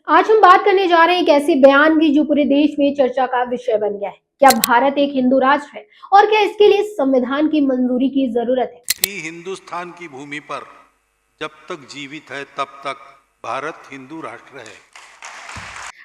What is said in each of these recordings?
आज हम बात करने जा रहे हैं एक ऐसे बयान की जो पूरे देश में चर्चा का विषय बन गया है। क्या भारत एक हिंदू राष्ट्र है और क्या इसके लिए संविधान की मंजूरी की जरूरत है? कि हिंदुस्तान की भूमि पर जब तक जीवित है तब तक भारत हिंदू राष्ट्र है।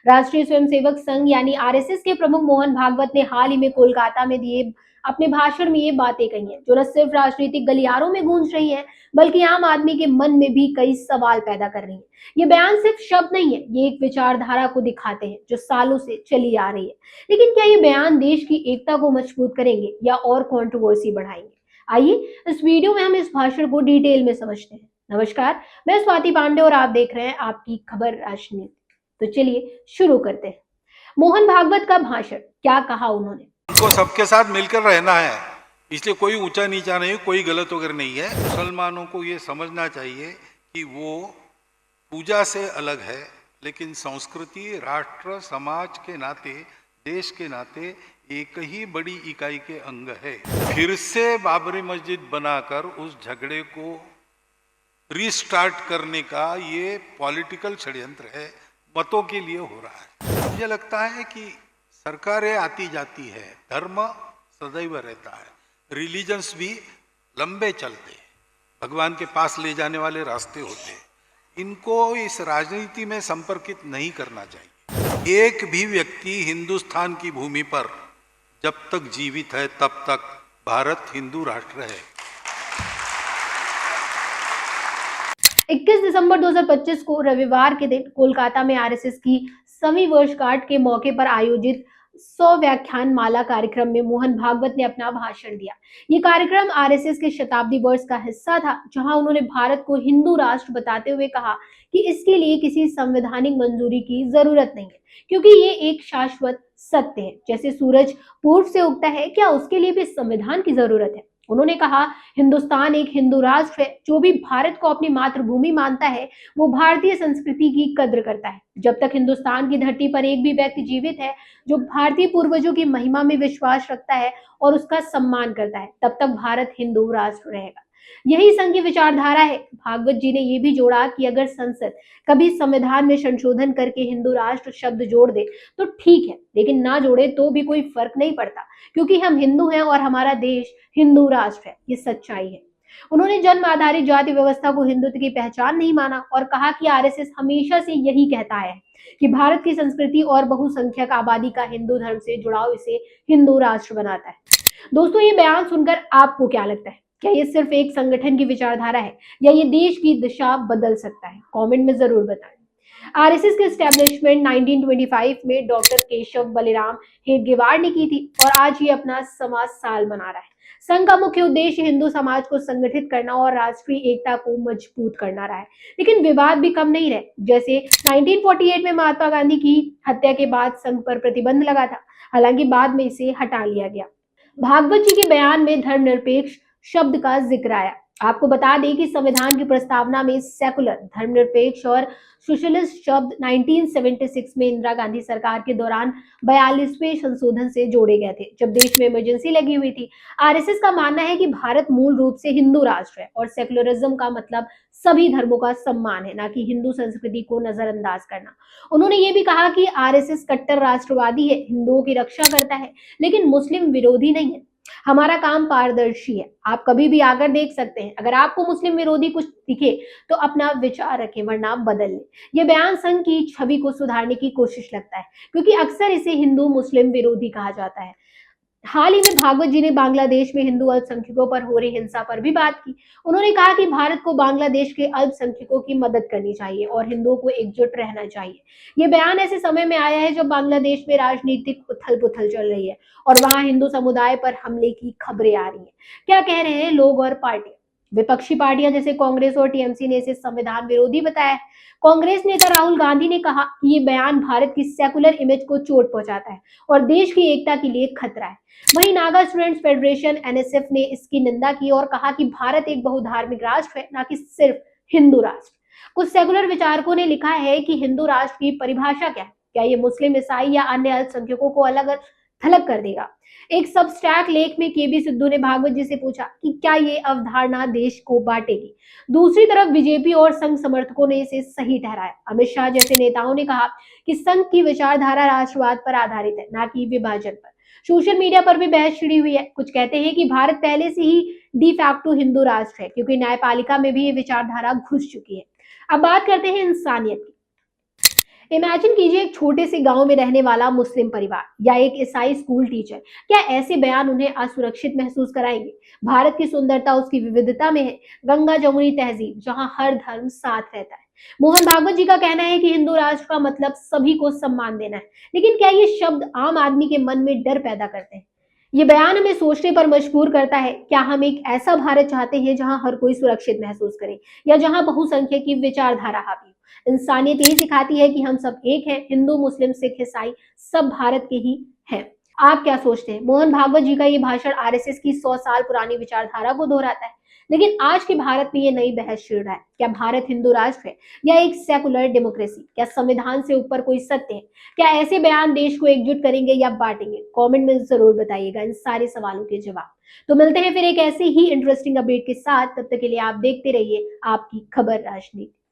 राष्ट्रीय स्वयंसेवक संघ यानी आरएसएस के प्रमुख मोहन भागवत ने हाल ही में कोलकाता में दिए अपने भाषण में ये बातें कही हैं, जो न सिर्फ राजनीतिक गलियारों में गूंज रही हैं, बल्कि आम आदमी के मन में भी कई सवाल पैदा कर रही हैं। ये बयान सिर्फ शब्द नहीं है, ये एक विचारधारा को दिखाते हैं जो सालों से चली आ रही है। लेकिन क्या ये बयान देश की एकता को मजबूत करेंगे या और कंट्रोवर्सी बढ़ाएंगे? आइए इस वीडियो में हम इस भाषण को डिटेल में समझते हैं। नमस्कार, मैं स्वाति पांडे और आप देख रहे हैं आपकी खबर राजनीति। तो चलिए शुरू करते हैं। मोहन भागवत का भाषण, क्या कहा उन्होंने? उनको सबके साथ मिलकर रहना है, इसलिए कोई ऊंचा नीचा नहीं, कोई गलत वगैरह नहीं है। मुसलमानों को ये समझना चाहिए कि वो पूजा से अलग है, लेकिन संस्कृति, राष्ट्र, समाज के नाते, देश के नाते एक ही बड़ी इकाई के अंग है। फिर से बाबरी मस्जिद बनाकर उस झगड़े को रीस्टार्ट करने का ये पॉलिटिकल षड्यंत्र है, मतों के लिए हो रहा है। मुझे लगता है कि सरकारें आती जाती है, धर्म सदैव रहता है, रिलीजन्स भी लंबे चलते हैं, भगवान के पास ले जाने वाले रास्ते होते हैं। इनको इस राजनीति में संपर्कित नहीं करना चाहिए। एक भी व्यक्ति हिंदुस्तान की भूमि पर जब तक जीवित है तब तक भारत हिंदू राष्ट्र है। 21 दिसंबर 2025 को रविवार के दिन कोलकाता में आरएसएस की 100वीं वर्षगांठ के मौके पर आयोजित 100 व्याख्यान माला कार्यक्रम में मोहन भागवत ने अपना भाषण दिया। ये कार्यक्रम आरएसएस के शताब्दी वर्ष का हिस्सा था, जहां उन्होंने भारत को हिंदू राष्ट्र बताते हुए कहा कि इसके लिए किसी संवैधानिक मंजूरी की जरूरत नहीं है, क्योंकि ये एक शाश्वत सत्य है। जैसे सूरज पूर्व से उगता है, क्या उसके लिए भी संविधान की जरूरत है? उन्होंने कहा, हिंदुस्तान एक हिंदू राष्ट्र है। जो भी भारत को अपनी मातृभूमि मानता है, वो भारतीय संस्कृति की कद्र करता है। जब तक हिंदुस्तान की धरती पर एक भी व्यक्ति जीवित है जो भारतीय पूर्वजों की महिमा में विश्वास रखता है और उसका सम्मान करता है, तब तक भारत हिंदू राष्ट्र रहेगा। यही संघ की विचारधारा है। भागवत जी ने यह भी जोड़ा कि अगर संसद कभी संविधान में संशोधन करके हिंदू राष्ट्र शब्द जोड़ दे तो ठीक है, लेकिन ना जोड़े तो भी कोई फर्क नहीं पड़ता, क्योंकि हम हिंदू हैं और हमारा देश हिंदू राष्ट्र है। ये सच्चाई है। उन्होंने जन्म आधारित जाति व्यवस्था को हिंदुत्व की पहचान नहीं माना और कहा कि आरएसएस हमेशा से यही कहता है कि भारत की संस्कृति और बहुसंख्यक आबादी का हिंदू धर्म से जुड़ाव इसे हिंदू राष्ट्र बनाता है। दोस्तों, ये बयान सुनकर आपको क्या लगता है? क्या ये सिर्फ एक संगठन की विचारधारा है या ये देश की दिशा बदल सकता है? कमेंट में जरूर बताएं। आरएसएस के एस्टेब्लिशमेंट 1925 में डॉक्टर केशव बलिराम हेडगेवार ने की थी और आज ये अपना समाज साल मना रहा है। संघ का मुख्य उद्देश्य हिंदू समाज को संगठित करना और राष्ट्रीय एकता को मजबूत करना रहा है। लेकिन विवाद भी कम नहीं रहे। जैसे 1948 में महात्मा गांधी की हत्या के बाद संघ पर प्रतिबंध लगा था, हालांकि बाद में इसे हटा लिया गया। भागवत जी के बयान में धर्मनिरपेक्ष शब्द का जिक्र आया। आपको बता दें कि संविधान की प्रस्तावना में सेकुलर, धर्मनिरपेक्ष और सोशलिस्ट शब्द 1976 में इंदिरा गांधी सरकार के दौरान 42वें संशोधन से जोड़े गए थे, जब देश में इमरजेंसी लगी हुई थी। आरएसएस का मानना है कि भारत मूल रूप से हिंदू राष्ट्र है और सेकुलरिज्म का मतलब सभी धर्मों का सम्मान है, ना कि हिंदू संस्कृति को नजरअंदाज करना। उन्होंने ये भी कहा कि आरएसएस कट्टर राष्ट्रवादी है, हिंदुओं की रक्षा करता है, लेकिन मुस्लिम विरोधी नहीं है। हमारा काम पारदर्शी है, आप कभी भी आकर देख सकते हैं। अगर आपको मुस्लिम विरोधी कुछ दिखे तो अपना विचार रखें, वरना बदल लें। यह बयान संघ की छवि को सुधारने की कोशिश लगता है, क्योंकि अक्सर इसे हिंदू मुस्लिम विरोधी कहा जाता है। हाल ही में भागवत जी ने बांग्लादेश में हिंदू अल्पसंख्यकों पर हो रही हिंसा पर भी बात की। उन्होंने कहा कि भारत को बांग्लादेश के अल्पसंख्यकों की मदद करनी चाहिए और हिंदुओं को एकजुट रहना चाहिए। ये बयान ऐसे समय में आया है जब बांग्लादेश में राजनीतिक उथल पुथल चल रही है और वहां हिंदू समुदाय पर हमले की खबरें आ रही हैं। क्या कह रहे हैं लोग और पार्टियां? विपक्षी पार्टियां जैसे कांग्रेस और टीएमसी ने इसे संविधान विरोधी बताया है। कांग्रेस नेता राहुल गांधी ने कहा कि ये बयान भारत की सेकुलर इमेज को चोट पहुंचाता है और देश की एकता के लिए खतरा है। वहीं नागा स्टूडेंट्स फेडरेशन एनएसएफ ने इसकी निंदा की और कहा कि भारत एक बहुधार्मिक राष्ट्र है, न कि सिर्फ हिंदू राष्ट्र। कुछ सेकुलर विचारकों ने लिखा है कि हिंदू राष्ट्र की परिभाषा क्या है? क्या ये मुस्लिम, ईसाई या अन्य अल्पसंख्यकों को अलग थलग कर देगा। एक सबस्टैक लेख में केबी सिद्धू ने भागवत जी से पूछा कि क्या ये अवधारणा देश को बांटेगी। दूसरी तरफ बीजेपी और संघ समर्थकों ने इसे सही ठहराया। अमित शाह जैसे नेताओं ने कहा कि संघ की विचारधारा राष्ट्रवाद पर आधारित है, न कि विभाजन पर। सोशल मीडिया पर भी बहस छिड़ी हुई है। कुछ कहते हैं कि भारत पहले से ही डी फैक्टो हिंदू राष्ट्र है, क्योंकि न्यायपालिका में भी ये विचारधारा घुस चुकी है। अब बात करते हैं इंसानियत की। इमेजिन कीजिए एक छोटे से गांव में रहने वाला मुस्लिम परिवार या एक ईसाई स्कूल टीचर। क्या ऐसे बयान उन्हें असुरक्षित महसूस कराएंगे? भारत की सुंदरता उसकी विविधता में है। गंगा जमुनी तहजीब, जहां हर धर्म साथ रहता है। मोहन भागवत जी का कहना है कि हिंदू राष्ट्र का मतलब सभी को सम्मान देना है। लेकिन क्या ये शब्द आम आदमी के मन में डर पैदा करते हैं? ये बयान हमें सोचने पर मजबूर करता है। क्या हम एक ऐसा भारत चाहते हैं जहां हर कोई सुरक्षित महसूस करे, या जहां बहुसंख्यक की विचारधारा हावी हो? इंसानियत यही सिखाती है कि हम सब एक हैं। हिंदू, मुस्लिम, सिख, ईसाई सब भारत के ही हैं। आप क्या सोचते हैं? मोहन भागवत जी का ये भाषण आरएसएस की 100 साल पुरानी विचारधारा को दोहराता है। लेकिन आज के भारत में ये नई बहस छिड़ रहा है। क्या भारत हिंदू राष्ट्र है या एक सेकुलर डेमोक्रेसी? क्या संविधान से ऊपर कोई सत्य है? क्या ऐसे बयान देश को एकजुट करेंगे या बांटेंगे? कमेंट में जरूर बताइएगा इन सारे सवालों के जवाब। तो मिलते हैं फिर एक ऐसे ही इंटरेस्टिंग अपडेट के साथ। तब तक के लिए आप देखते रहिए आपकी खबर राजनीति।